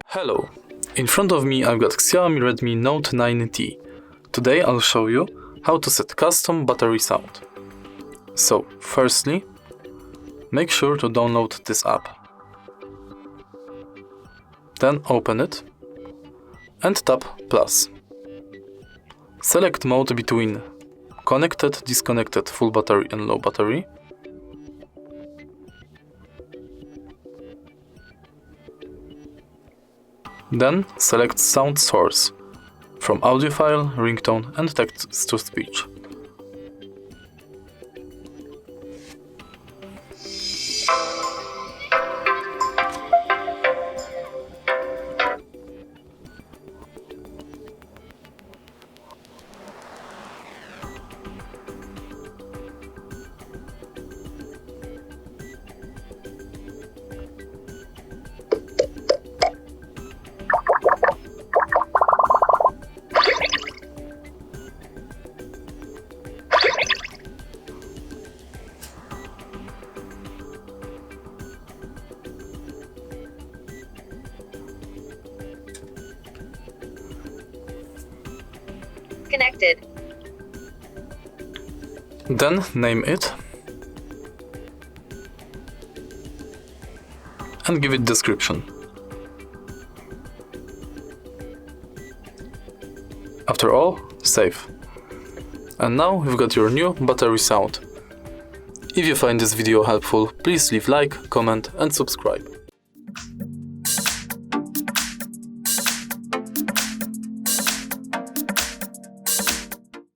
Hello, in front of me I've got XIAOMI Redmi Note 9T. Today I'll show you how to set custom battery sound. So, firstly, make sure to download this app. Then open it and tap plus. Select mode between connected, disconnected, full battery and low battery. Then select sound source from audio file, ringtone and text to speech. Connected. Then name it and give it description. After all, save. And now we've got your new battery sound. If you find this video helpful, please leave like, comment and subscribe.